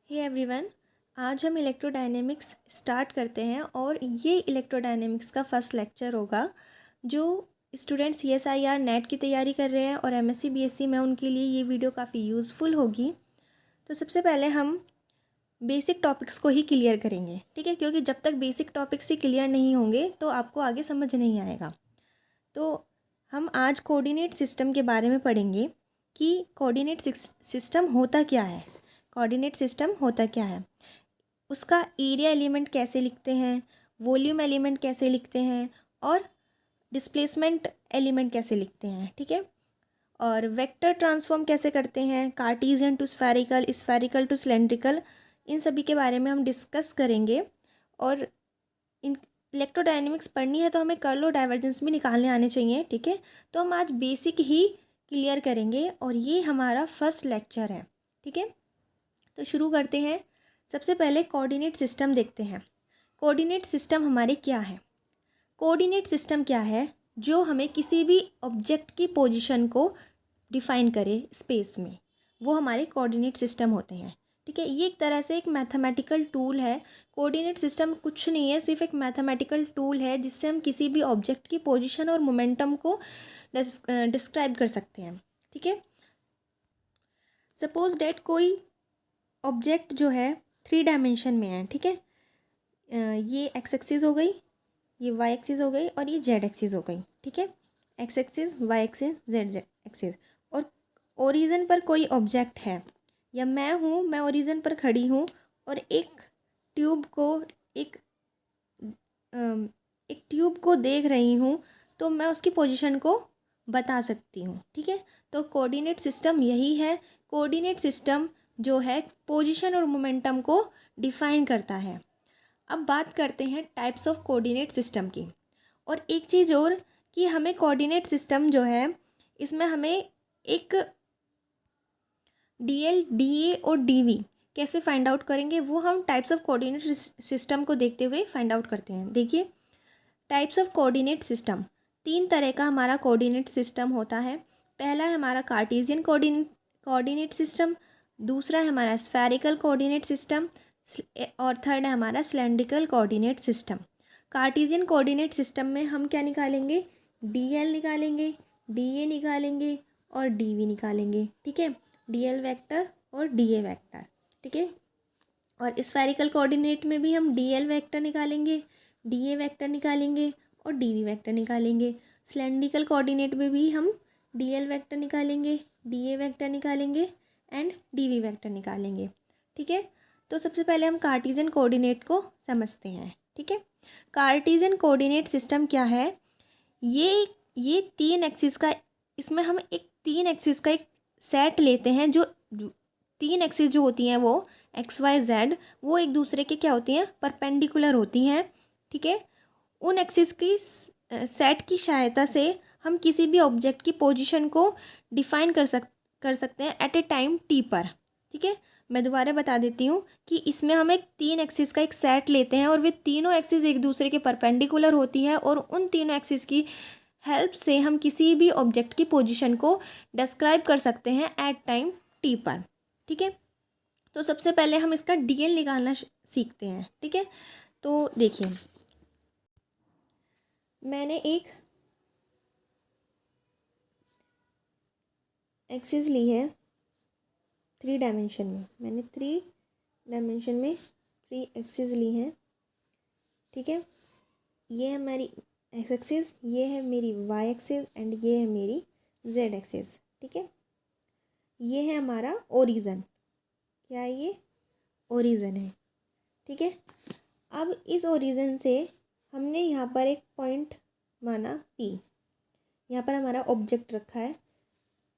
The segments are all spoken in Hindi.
हे एवरीवन, आज हम इलेक्ट्रोडायनेमिक्स स्टार्ट करते हैं और ये इलेक्ट्रोडायनेमिक्स का फर्स्ट लेक्चर होगा। जो स्टूडेंट्स CSIR नेट की तैयारी कर रहे हैं और MSc BSc में, उनके लिए ये वीडियो काफ़ी यूज़फुल होगी। तो सबसे पहले हम बेसिक टॉपिक्स को ही क्लियर करेंगे, ठीक है, क्योंकि जब तक बेसिक टॉपिक्स ही क्लियर नहीं होंगे तो आपको आगे समझ नहीं आएगा। तो हम आज कोऑर्डिनेट सिस्टम के बारे में पढ़ेंगे कि कोऑर्डिनेट सिस्टम होता क्या है। कोऑर्डिनेट सिस्टम होता क्या है, उसका एरिया एलिमेंट कैसे लिखते हैं, वॉल्यूम एलिमेंट कैसे लिखते हैं और डिस्प्लेसमेंट एलिमेंट कैसे लिखते हैं, ठीक है, और वेक्टर ट्रांसफॉर्म कैसे करते हैं, Cartesian to spherical, spherical to cylindrical, इन सभी के बारे में हम डिस्कस करेंगे। और इन इलेक्ट्रोडायनेमिक्स पढ़नी है तो हमें कर्ल और डाइवर्जेंस भी निकालने आने चाहिए, ठीक है। तो हम आज बेसिक ही क्लियर करेंगे और ये हमारा फर्स्ट लेक्चर है, ठीक है। तो शुरू करते हैं। सबसे पहले कोऑर्डिनेट सिस्टम देखते हैं। कोऑर्डिनेट सिस्टम हमारे क्या है? कोऑर्डिनेट सिस्टम क्या है? जो हमें किसी भी ऑब्जेक्ट की पोजीशन को डिफाइन करे स्पेस में, वो हमारे कोऑर्डिनेट सिस्टम होते हैं, ठीक है। ये एक तरह से एक मैथमेटिकल टूल है। कोऑर्डिनेट सिस्टम कुछ नहीं है, सिर्फ एक मैथमेटिकल टूल है जिससे हम किसी भी ऑब्जेक्ट की पोजीशन और मोमेंटम को डिस्क्राइब कर सकते हैं, ठीक है। सपोज डेट कोई ऑब्जेक्ट जो है 3 डायमेंशन में है, ठीक है। ये एक्स एक्सिस हो गई, ये वाई एक्सिस हो गई और ये जेड एक्सिस हो गई, ठीक है। X axis, Y axis, Z axis. और ओरिजिन पर कोई ऑब्जेक्ट है, या मैं हूँ, मैं ओरिजिन पर खड़ी हूँ और एक ट्यूब को देख रही हूँ, तो मैं उसकी पोजीशन को बता सकती हूँ, ठीक है। तो कोऑर्डिनेट सिस्टम यही है। कोऑर्डिनेट सिस्टम जो है पोजीशन और मोमेंटम को डिफाइन करता है। अब बात करते हैं टाइप्स ऑफ कोऑर्डिनेट सिस्टम की। और एक चीज़ और कि हमें कोऑर्डिनेट सिस्टम जो है, इसमें हमें एक DL, DA और DV कैसे फाइंड आउट करेंगे, वो हम टाइप्स ऑफ कोऑर्डिनेट सिस्टम को देखते हुए फाइंड आउट करते हैं। देखिए, टाइप्स ऑफ कोऑर्डिनेट सिस्टम, 3 तरह का हमारा कोऑर्डिनेट सिस्टम होता है। पहला है हमारा कार्टेशियन कोऑर्डिनेट सिस्टम, दूसरा है हमारा स्फेरिकल कोऑर्डिनेट सिस्टम और थर्ड है हमारा cylindrical coordinate system. Cartesian coordinate system में हम क्या निकालेंगे? DL निकालेंगे, DA निकालेंगे और DV निकालेंगे, ठीक है। DL वेक्टर और DA वेक्टर, ठीक है। और स्फेरिकल कोऑर्डिनेट में भी हम DL वेक्टर निकालेंगे, DA वेक्टर निकालेंगे और DV वेक्टर निकालेंगे। सिलेंड्रिकल कोऑर्डिनेट में भी हम DL वेक्टर निकालेंगे, DA वेक्टर निकालेंगे एंड DV वेक्टर निकालेंगे, ठीक है। तो सबसे पहले हम कार्टेशियन कोऑर्डिनेट को समझते हैं, ठीक है। कार्टेशियन कोऑर्डिनेट सिस्टम क्या है? ये 3 एक्सिस का, इसमें हम एक 3 एक्सिस का एक सेट लेते हैं। जो 3 एक्सिस जो होती हैं वो XYZ, वो एक दूसरे के क्या होती हैं? परपेंडिकुलर होती हैं, ठीक है। उन एक्सिस की सेट की सहायता से हम किसी भी ऑब्जेक्ट की पोजीशन को डिफाइन कर सकते हैं एट ए टाइम T पर, ठीक है। मैं दोबारा बता देती हूँ कि इसमें हम एक 3 एक्सिस का एक सेट लेते हैं और वे तीनों एक्सिस एक दूसरे के परपेंडिकुलर होती है, और उन तीनों एक्सिस की हेल्प से हम किसी भी ऑब्जेक्ट की पोजीशन को डिस्क्राइब कर सकते हैं एट टाइम T पर, ठीक है। तो सबसे पहले हम इसका DL निकालना सीखते हैं, ठीक है। तो देखिए, मैंने एक एक्सिस ली है 3 डायमेंशन में, मैंने 3 डायमेंशन में 3 एक्सिस ली हैं, ठीक है। ये है हमारी एक्स एक्सिस, ये है मेरी वाई एक्सिस एंड ये है मेरी जेड एक्सिस, ठीक है। ये है हमारा ओरिजिन। क्या है ये? ओरिजिन है, ठीक है। अब इस ओरिजिन से हमने यहाँ पर एक पॉइंट माना P, यहाँ पर हमारा ऑब्जेक्ट रखा है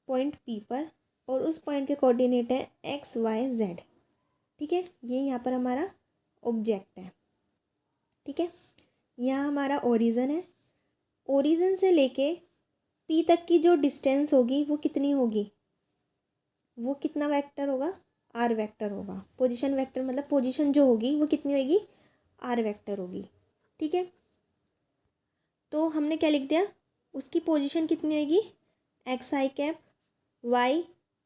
पॉइंट P पर, और उस पॉइंट के कोऑर्डिनेट है XYZ, ठीक है। ये यहाँ पर हमारा ऑब्जेक्ट है, ठीक है। यहाँ हमारा ओरिजिन है। ओरिजिन से लेके P तक की जो डिस्टेंस होगी वो कितनी होगी? वो कितना वेक्टर होगा? R वेक्टर होगा। पोजीशन वेक्टर मतलब पोजीशन जो होगी वो कितनी होगी? R वेक्टर होगी, ठीक है। तो हमने क्या लिख दिया? उसकी पोजीशन कितनी होगी? XI cap, Y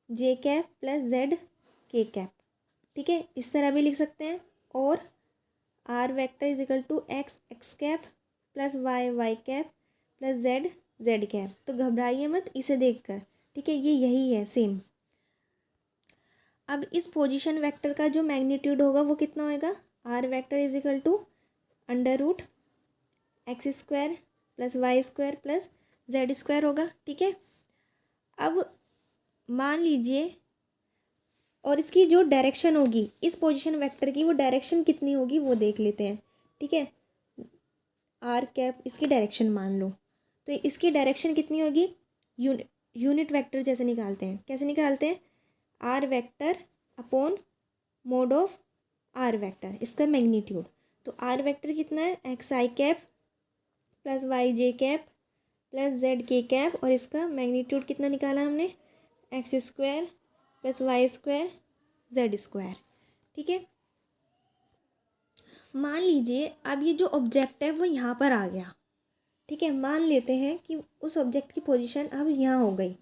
J cap plus Z K cap, ठीक है, इस तरह भी लिख सकते हैं। और R vector is equal to X X cap plus Y Y cap plus Z Z cap. तो घबराइए मत इसे देखकर, ठीक है, ये यही है सेम। अब इस पोजीशन वेक्टर का जो मैग्नीट्यूड होगा वो कितना होएगा, R vector is equal to under root X square plus Y square plus Z square होगा, ठीक है। अब मान लीजिए, और इसकी जो डायरेक्शन होगी इस पोजीशन वेक्टर की, वो डायरेक्शन कितनी होगी वो देख लेते हैं, ठीक है। आर कैप इसकी डायरेक्शन मान लो, तो इसकी डायरेक्शन कितनी होगी, यूनिट वेक्टर जैसे निकालते हैं, कैसे निकालते हैं, r vector upon mod of r vector, इसका मैग्नीट्यूड। तो आर वेक्टर कितना है, x i cap plus y J cap plus z के कैप, और इसका मैग्नीट्यूड कितना निकाला हमने, x square plus Y square z square, ठीक है। मान लीजिए अब ये जो ऑब्जेक्ट है वो यहाँ पर आ गया, ठीक है। मान लेते हैं कि उस ऑब्जेक्ट की पोजीशन अब यहाँ हो गई,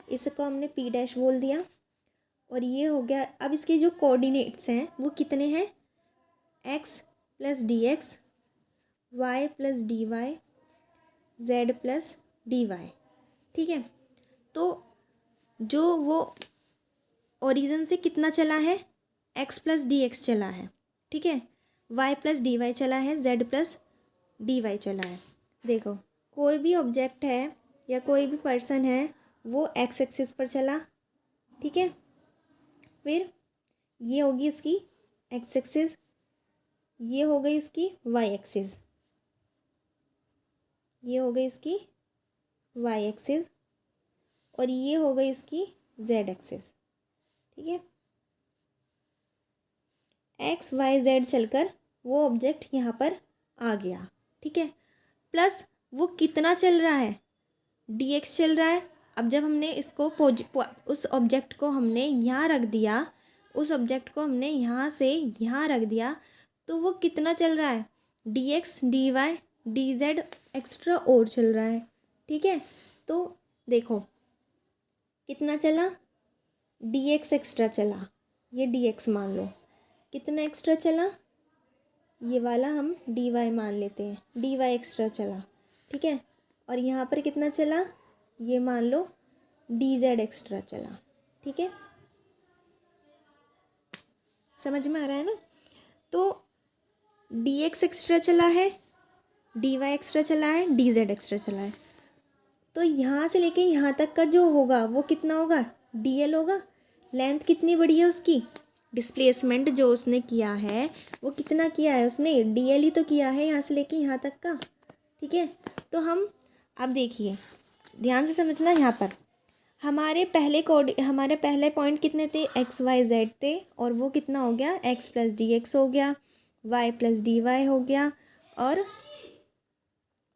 इसको हमने पी डैश बोल दिया, और ये हो गया। अब इसके जो कोऑर्डिनेट्स हैं वो कितने हैं, x plus D x, y plus D y, z plus D y, ठीक है। तो जो वो ओरिजिन से कितना चला है, एक्स प्लस डी एक्स चला है, ठीक है, वाई प्लस डी वाई चला है, जेड प्लस डी वाई चला है। देखो, कोई भी ऑब्जेक्ट है या कोई भी पर्सन है वो एक्स एक्सिस पर चला, ठीक है। फिर ये होगी उसकी एक्स एक्सिस, ये हो गई उसकी वाई एक्सिस, ये हो गई उसकी वाई एक्सिस, और ये हो गई उसकी जेड एक्सिस, ठीक है। एक्स वाई जेड चलकर वो ऑब्जेक्ट यहाँ पर आ गया, ठीक है। प्लस वो कितना चल रहा है, डी एक्स चल रहा है। अब जब हमने इसको उस ऑब्जेक्ट को हमने यहाँ रख दिया, उस ऑब्जेक्ट को हमने यहाँ से यहाँ रख दिया, तो वो कितना चल रहा है, d x D Y D z extra और चल रहा है, ठीक है। तो देखो कितना चला, डी एक्स एक्स्ट्रा चला, ये डी एक्स मान लो, कितना एक्स्ट्रा चला, ये वाला हम डी वाई मान लेते हैं, डी वाई एक्स्ट्रा चला, ठीक है। और यहाँ पर कितना चला, ये मान लो डी जेड एक्स्ट्रा चला, ठीक है। समझ में आ रहा है ना। तो डी एक्स एक्स्ट्रा चला है, डी वाई एक्स्ट्रा चला है, डी जेड एक्स्ट्रा चला है। तो यहाँ से लेके यहाँ तक का जो होगा वो कितना होगा, डी एल होगा। लेंथ कितनी बड़ी है उसकी, डिस्प्लेसमेंट जो उसने किया है वो कितना किया है उसने, डी एल ही तो किया है यहाँ से लेके यहाँ तक का, ठीक है। तो हम अब देखिए ध्यान से समझना, यहाँ पर हमारे पहले पॉइंट कितने थे, एक्स वाई जेड थे, और वो कितना हो गया, एक्स प्लस डी एक्स हो गया, वाई प्लस डी वाई हो गया, और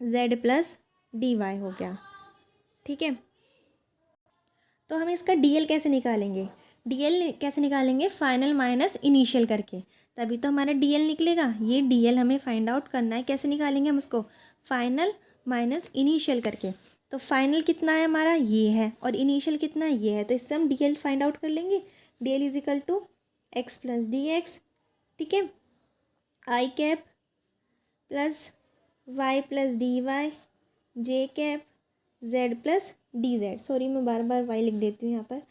जेड प्लस डी वाई हो गया, ठीक है। तो हम इसका डी एल कैसे निकालेंगे, डी एल कैसे निकालेंगे, फाइनल माइनस इनिशियल करके, तभी तो हमारा डी एल निकलेगा। ये डी एल हमें फाइंड आउट करना है, कैसे निकालेंगे हम उसको, फाइनल माइनस इनिशियल करके। तो फाइनल कितना है हमारा, ये है, और इनिशियल कितना है, ये है। तो इससे हम डी एल फाइंड आउट कर लेंगे, D L is equal to X plus D X, ठीक है, I cap plus Y plus D Y J cap Z plus D Z, sorry मैं बार बार वाई लिख देती हूँ यहाँ पर,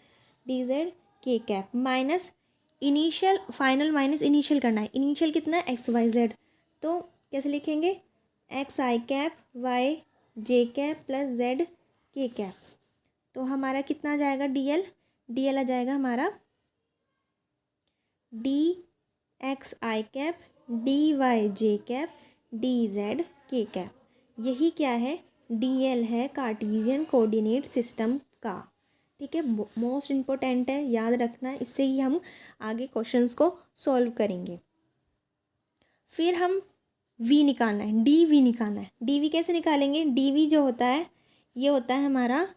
डी जेड के cap, minus initial, final minus initial करना है। इनिशियल कितना है, एक्स वाई जेड, तो कैसे लिखेंगे, x i cap Y J cap plus z के कैप। तो हमारा कितना आ जाएगा, डी एल, डी एल आ जाएगा हमारा D x i cap D Y J cap D Z के कैप। यही क्या है, डी एल है कार्टेशियन कोऑर्डिनेट सिस्टम का, ठीक है। मोस्ट इम्पोर्टेंट है, याद रखना, इससे ही हम आगे क्वेश्चंस को सॉल्व करेंगे। फिर हम वी निकालना है, डी वी निकालना है। डी वी कैसे निकालेंगे, डी वी जो होता है ये होता है हमारा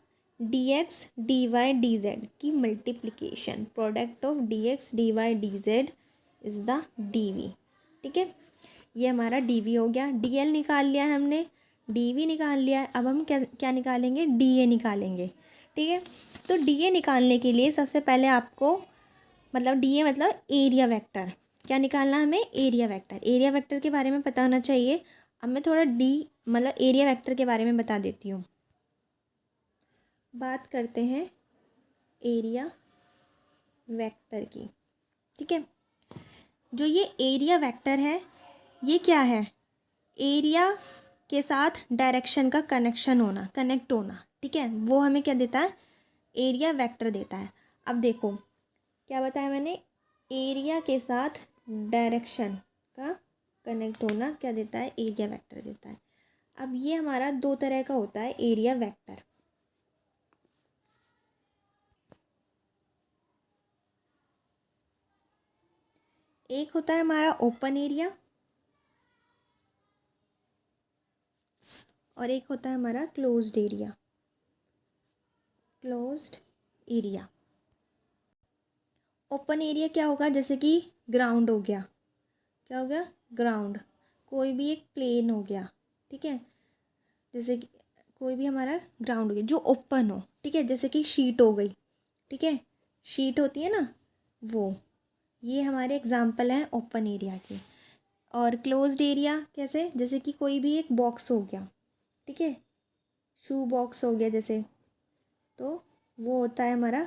D x D Y D Z की multiplication, product of D x D Y D Z is the D V, ठीक है। ये हमारा डी वी हो गया, डी एल निकाल लिया है हमने, डी वी निकाल लिया है। अब हम क्या निकालेंगे, डी ए निकालेंगे, ठीक है। तो डी ए निकालने के लिए सबसे पहले आपको मतलब डी ए मतलब एरिया वेक्टर। क्या निकालना है हमें? Area vector. एरिया वेक्टर के बारे में पता होना चाहिए। अब मैं थोड़ा डी मतलब एरिया वेक्टर के बारे में बता देती हूँ। बात करते हैं एरिया वेक्टर की, ठीक है। जो ये एरिया वेक्टर है, ये क्या है? एरिया के साथ डायरेक्शन का कनेक्शन होना, कनेक्ट होना, ठीक है, वो हमें क्या देता है? एरिया वेक्टर देता है। अब देखो क्या बताया मैंने, एरिया के साथ डायरेक्शन का कनेक्ट होना क्या देता है? एरिया वेक्टर देता है। अब ये हमारा दो तरह का होता है एरिया वेक्टर। एक होता है हमारा ओपन एरिया और एक होता है हमारा closed area. Closed area. Open area क्या होगा? जैसे कि ग्राउंड हो गया। क्या हो गया? ग्राउंड। कोई भी एक प्लेन हो गया, ठीक है, जैसे कि कोई भी हमारा ग्राउंड हो गया जो ओपन हो, ठीक है, जैसे कि शीट हो गई, ठीक है, शीट होती है ना वो। ये हमारे एग्जाम्पल हैं ओपन एरिया के। और क्लोज्ड एरिया कैसे? जैसे कि कोई भी एक बॉक्स हो गया, ठीक है, शू बॉक्स हो गया जैसे, तो वो होता है हमारा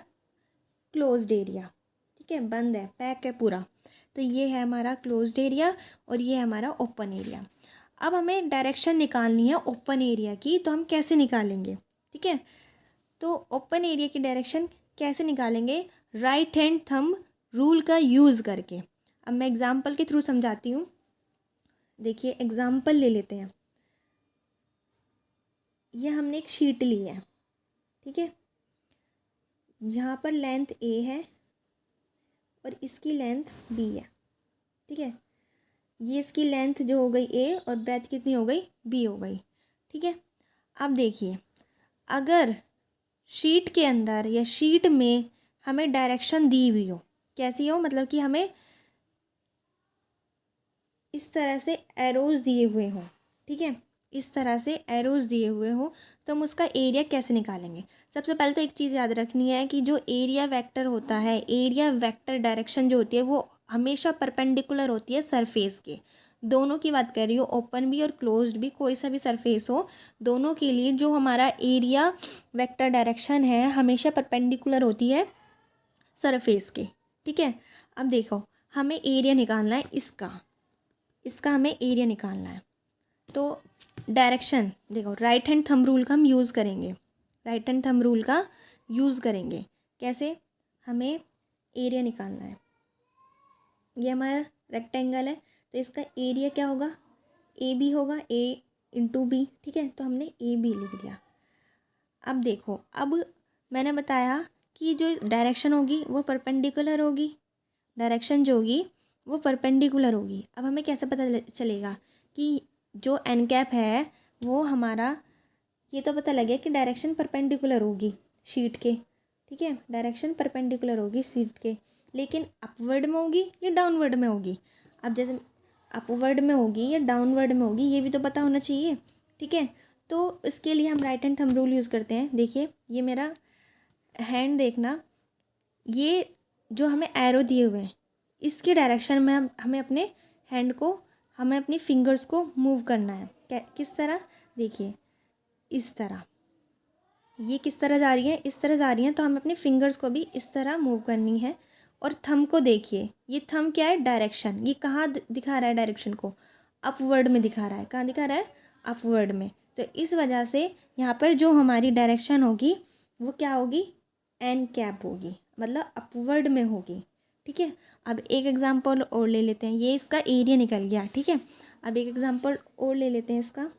क्लोज्ड एरिया, ठीक है, बंद है, पैक है पूरा। तो ये है हमारा क्लोज्ड एरिया और ये है हमारा ओपन एरिया। अब हमें डायरेक्शन निकालनी है ओपन एरिया की, तो हम कैसे निकालेंगे? ठीक है, तो ओपन एरिया की डायरेक्शन कैसे निकालेंगे? राइट हैंड थंब रूल का यूज़ करके। अब मैं एग्जाम्पल के थ्रू समझाती हूँ। देखिए एग्जाम्पल ले लेते हैं। ये हमने एक शीट ली है, ठीक है, यहाँ पर लेंथ ए है और इसकी लेंथ बी है, ठीक है। ये इसकी लेंथ जो हो गई ए और ब्रेथ कितनी हो गई? बी हो गई, ठीक है। अब देखिए, अगर शीट के अंदर या शीट में हमें डायरेक्शन दी हुई हो, कैसी हो? मतलब कि हमें इस तरह से एरोज दिए हुए हों, ठीक है, इस तरह से एरोज दिए हुए हों, तो हम उसका एरिया कैसे निकालेंगे? सबसे पहले तो एक चीज़ याद रखनी है कि जो एरिया वेक्टर होता है, एरिया वेक्टर डायरेक्शन जो होती है वो हमेशा परपेंडिकुलर होती है सरफेस के। दोनों की बात कर रही हो, ओपन भी और क्लोज्ड भी, कोई सा भी सरफेस हो, दोनों के लिए जो हमारा एरिया वेक्टर डायरेक्शन है हमेशा परपेंडिकुलर होती है सरफेस के, ठीक है। अब देखो हमें एरिया निकालना है इसका, इसका हमें एरिया निकालना है। तो डायरेक्शन देखो, राइट हैंड थंब रूल का हम यूज़ करेंगे, राइट हैंड थंब रूल का यूज़ करेंगे। कैसे? हमें एरिया निकालना है। ये हमारा रेक्टेंगल है तो इसका एरिया क्या होगा? ए बी होगा, ए इंटू बी, ठीक है, तो हमने ए बी लिख दिया। अब देखो, अब मैंने बताया कि जो डायरेक्शन होगी वो परपेंडिकुलर होगी, डायरेक्शन जो होगी वो परपेंडिकुलर होगी। अब हमें कैसे पता चलेगा कि जो एन कैप है वो हमारा, ये तो पता लग गया कि डायरेक्शन परपेंडिकुलर होगी शीट के, ठीक है, डायरेक्शन परपेंडिकुलर होगी शीट के, लेकिन अपवर्ड में होगी या डाउनवर्ड में होगी? अब जैसे अपवर्ड में होगी या डाउनवर्ड में होगी ये भी तो पता होना चाहिए, ठीक है। तो इसके लिए हम right hand thumb rule use करते हैं। देखिए ये मेरा हैंड देखना, ये जो हमें एरो दिए हुए हैं इसके डायरेक्शन में हमें अपने हैंड को, हमें अपनी फिंगर्स को मूव करना है। किस तरह? देखिए इस तरह, ये किस तरह जा रही है? इस तरह जा रही हैं, तो हमें अपने फिंगर्स को भी इस तरह मूव करनी है। और थंब को देखिए, ये थंब क्या है? डायरेक्शन। ये कहाँ दिखा रहा है डायरेक्शन को? अपवर्ड में दिखा रहा है। कहाँ दिखा रहा है? अपवर्ड में। तो इस वजह से यहाँ पर जो हमारी डायरेक्शन होगी वो क्या होगी? एन कैप होगी, मतलब अपवर्ड में होगी, ठीक है। अब एक एग्जाम्पल और ले लेते हैं। ये इसका एरिया निकल गया, ठीक है। अब एक एग्जाम्पल और ले लेते हैं इसका।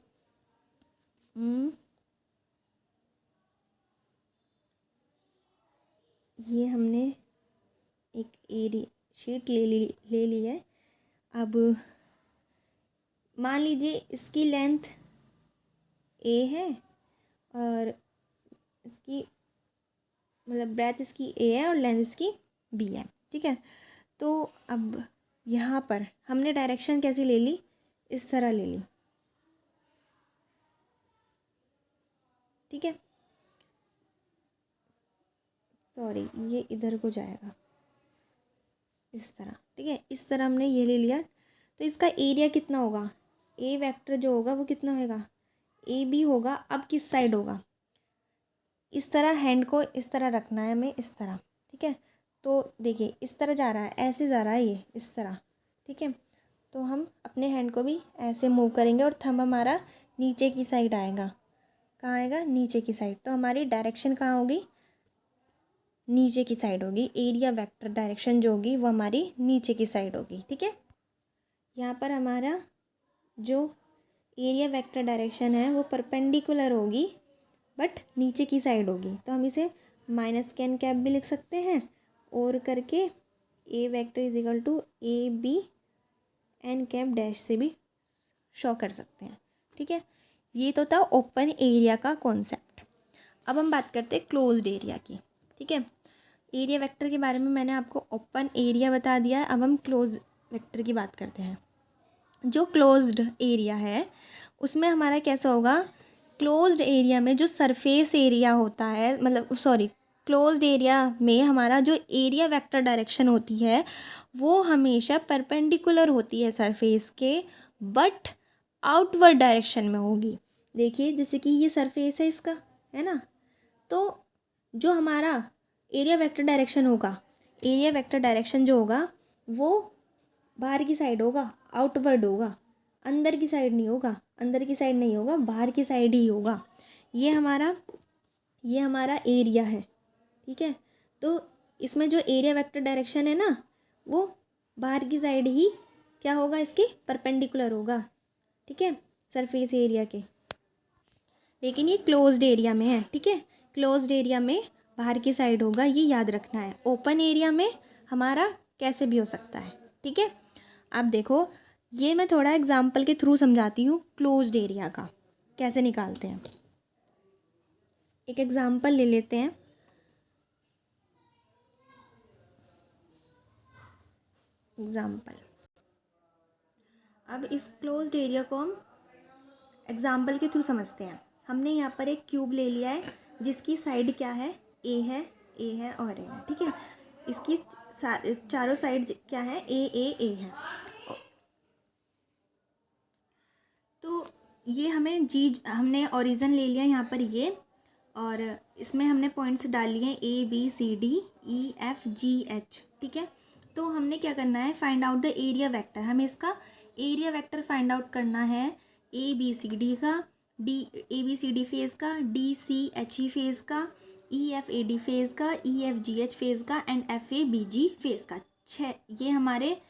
ये हमने एक एरी शीट ले ली है। अब मान लीजिए इसकी लेंथ ए है और इसकी मतलब ब्रेथ इसकी ए है और लेंथ इसकी बी है, ठीक है। तो अब यहाँ पर हमने डायरेक्शन कैसी ले ली? इस तरह ले ली, ठीक है। सॉरी, ये इधर को जाएगा, इस तरह, ठीक है। इस तरह हमने ये ले लिया। तो इसका एरिया कितना होगा, ए वेक्टर जो होगा वो कितना होगा, ए बी होगा। अब किस साइड होगा, इस तरह हैंड को इस तरह रखना है हमें, इस तरह, ठीक है। तो देखिए इस तरह जा रहा है, ऐसे जा रहा है ये, इस तरह, ठीक है। तो हम अपने हैंड को भी ऐसे मूव करेंगे और थंब हमारा नीचे की साइड आएगा। कहाँ आएगा, नीचे की साइड। तो हमारी डायरेक्शन कहाँ होगी, नीचे की साइड होगी। एरिया वेक्टर डायरेक्शन जो होगी वो हमारी नीचे की साइड होगी, ठीक है। यहाँ पर हमारा जो एरिया वेक्टर डायरेक्शन है वो परपेंडिकुलर होगी बट नीचे की साइड होगी। तो हम इसे माइनस के एन कैप भी लिख सकते हैं और करके A vector is equal to A B N cap dash से भी शो कर सकते हैं, ठीक है। ये तो था ओपन एरिया का कॉन्सेप्ट। अब हम बात करते हैं क्लोज्ड एरिया की, ठीक है। एरिया वेक्टर के बारे में मैंने आपको ओपन एरिया बता दिया है। अब हम क्लोज वेक्टर की बात करते हैं। जो क्लोज्ड एरिया है उसमें हमारा कैसा होगा, क्लोज्ड एरिया में जो सरफेस एरिया होता है, मतलब सॉरी, क्लोज्ड एरिया में हमारा जो एरिया वेक्टर डायरेक्शन होती है वो हमेशा परपेंडिकुलर होती है सरफेस के, बट आउटवर्ड डायरेक्शन में होगी। देखिए जैसे कि ये सरफेस है इसका, है ना। तो जो हमारा एरिया वेक्टर डायरेक्शन होगा, एरिया वेक्टर डायरेक्शन जो होगा वो बाहर की साइड होगा, आउटवर्ड होगा, अंदर की साइड नहीं होगा, अंदर की साइड नहीं होगा, बाहर की साइड ही होगा। ये हमारा एरिया है, ठीक है। तो इसमें जो एरिया वेक्टर डायरेक्शन है ना वो बाहर की साइड ही क्या होगा, इसके परपेंडिकुलर होगा, ठीक है, सरफेस एरिया के। लेकिन ये क्लोज्ड एरिया में है, ठीक है। क्लोज्ड एरिया में बाहर की साइड होगा, ये याद रखना है। ओपन एरिया में हमारा कैसे भी हो सकता है, ठीक है। अब देखो ये मैं थोड़ा एग्जाम्पल के थ्रू समझाती हूँ क्लोज्ड एरिया का कैसे निकालते हैं। एक एग्जाम्पल ले लेते हैं। एग्जाम्पल, अब इस क्लोज्ड एरिया को हम एग्जाम्पल के थ्रू समझते हैं। हमने यहाँ पर एक क्यूब ले लिया है जिसकी साइड क्या है, ए है, ए है और ए है, ठीक है। इसकी चारों साइड क्या है, ए है। तो ये हमने ओरिजिन ले लिया यहाँ पर ये, और इसमें हमने पॉइंट्स डाल लिए a B C d e F G h, ठीक है। तो हमने क्या करना है, find out the area vector. हमें इसका एरिया वेक्टर फाइंड आउट करना है, ए बी सी डी का, A B C D phase का, D C H E phase का, E F A D phase का, E F G H phase का and F A B G phase का। ये हमारे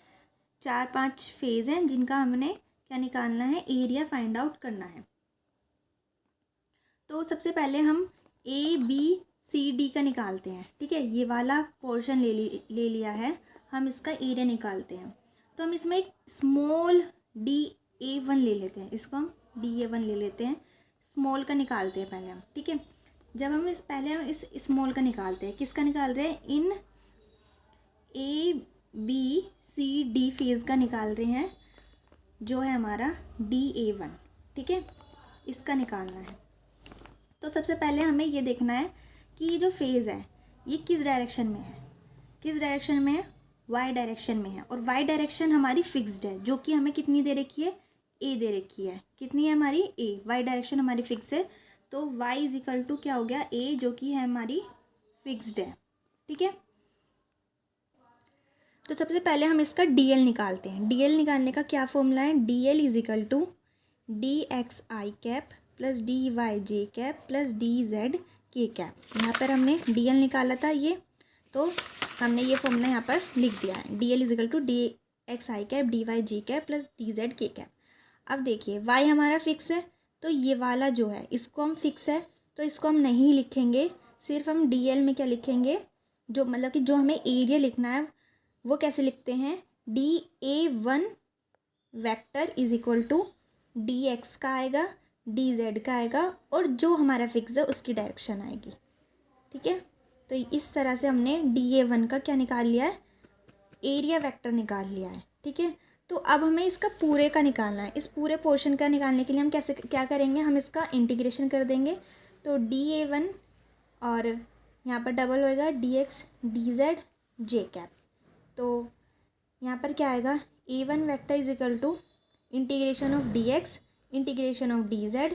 4-5 फेज़ हैं जिनका हमने क्या निकालना है, एरिया फाइंड आउट करना है। तो सबसे पहले हम ए बी सी डी का निकालते हैं, ठीक है। ये वाला पोर्शन ले लिया है, हम इसका एरिया निकालते हैं। तो हम इसमें एक स्मॉल DA1 ले लेते हैं, इसको हम DA1 ले लेते हैं, स्मॉल का निकालते हैं पहले हम, ठीक है। जब हम पहले हम इस स्मॉल का निकालते हैं, किसका निकाल रहे हैं, इन ABCD फेज़ का निकाल रहे हैं, जो है हमारा DA1, ठीक है, इसका निकालना है। तो सबसे पहले हमें ये देखना है कि ये जो फेज़ है ये किस डायरेक्शन में है, किस डायरेक्शन में है, वाई डायरेक्शन में है। और वाई डायरेक्शन हमारी फिक्स्ड है, जो कि हमें कितनी दे रखी है, ए दे रखी है। कितनी है हमारी, ए। वाई डायरेक्शन हमारी फिक्स है, तो वाई इज इक्वल टू क्या हो गया, ए, जो कि है हमारी फिक्स्ड है, ठीक है। तो सबसे पहले हम इसका DL निकालते हैं। DL निकालने का क्या फॉर्मूला है, DL is equal to DXI cap plus DYJ cap plus DZ K cap. यहाँ पर हमने DL निकाला था ये, तो हमने ये फॉर्मूला यहाँ पर लिख दिया है, DL is equal to DXI cap DYJ cap plus DZ K cap. अब देखिए y हमारा फिक्स है, तो ये वाला जो है इसको हम फिक्स है तो इसको हम नहीं लिखेंगे, सिर्फ हम DL में क्या लिखेंगे, जो मतलब कि जो हमें एरिया लिखना है वो कैसे लिखते हैं, DA1 vector is equal to DX का आएगा, DZ का आएगा और जो हमारा फिक्स है उसकी डायरेक्शन आएगी, ठीक है। तो इस तरह से हमने DA1 का क्या निकाल लिया है, एरिया वेक्टर निकाल लिया है, ठीक है। तो अब हमें इसका पूरे का निकालना है। इस पूरे पोर्शन का निकालने के लिए हम कैसे क्या करेंगे, हम इसका इंटीग्रेशन कर देंगे। तो DA1 और यहाँ पर डबल होएगा DX DZ J कैप। तो यहाँ पर क्या आएगा, A1 vector is equal to integration of dx integration of dz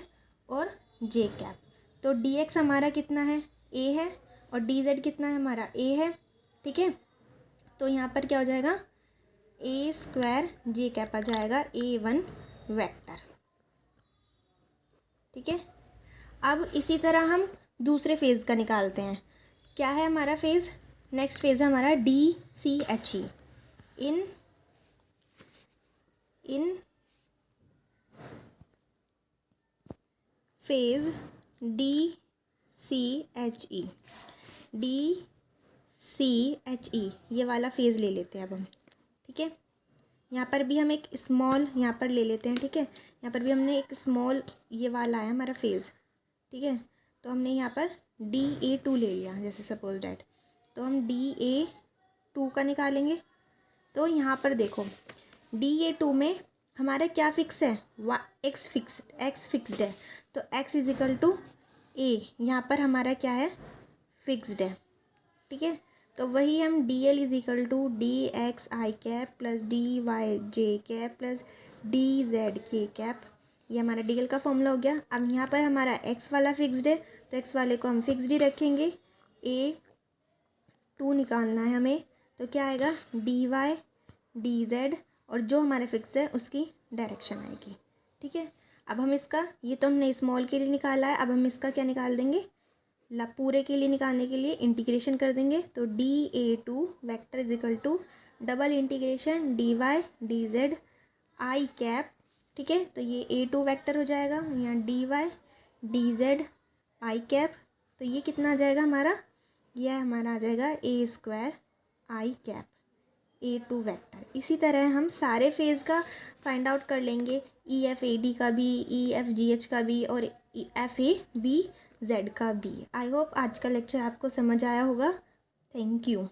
और j कैप। तो dx हमारा कितना है, a है, और dz कितना है हमारा, a है, ठीक है। तो यहाँ पर क्या हो जाएगा, a स्क्वायर j कैप आ जाएगा A1 वेक्टर, ठीक है। अब इसी तरह हम दूसरे फेज़ का निकालते हैं। क्या है हमारा फेज़, नेक्स्ट फेज़ है हमारा DCHE। इन फेज़ DCHE ये वाला फेज़ ले लेते हैं अब हम, ठीक है। यहाँ पर भी हम एक स्मॉल यहाँ पर ले लेते हैं, ठीक है। यहाँ पर भी हमने एक स्मॉल ये वाला है हमारा फेज़, ठीक है। तो हमने यहाँ पर DA2 ले लिया, जैसे सपोज डैट। तो हम DA2 का निकालेंगे। तो यहाँ पर देखो DA2 में हमारा क्या फिक्स है, एक्स फिक्स्ड है। तो x is equal to a, यहाँ पर हमारा क्या है, फिक्स्ड है, ठीक है। तो वही हम DL is equal to DX I cap plus DY J cap plus DZ K cap, ये हमारा DL का फॉर्मूला हो गया। अब यहाँ पर हमारा x वाला फिक्स्ड है, तो x वाले को हम फिक्स्ड ही रखेंगे। A2 निकालना है हमें, तो क्या आएगा, DY DZ, और जो हमारा फिक्स है उसकी डायरेक्शन आएगी, ठीक है। अब हम इसका, ये तो हमने स्मॉल के लिए निकाला है, अब हम इसका क्या निकाल देंगे, पूरे के लिए निकालने के लिए इंटीग्रेशन कर देंगे। तो DA2 vector is equal to double integration DY DZ I cap, ठीक है। तो ये A2 वेक्टर हो जाएगा, यहाँ DY DZ I कैप। तो ये कितना आ जाएगा हमारा, यह हमारा आ जाएगा A square I cap A2 vector. इसी तरह हम सारे फेज़ का फाइंड आउट कर लेंगे, EFAD का भी, EFGH का भी, और FABZ का भी। आई होप आज का लेक्चर आपको समझ आया होगा। Thank you.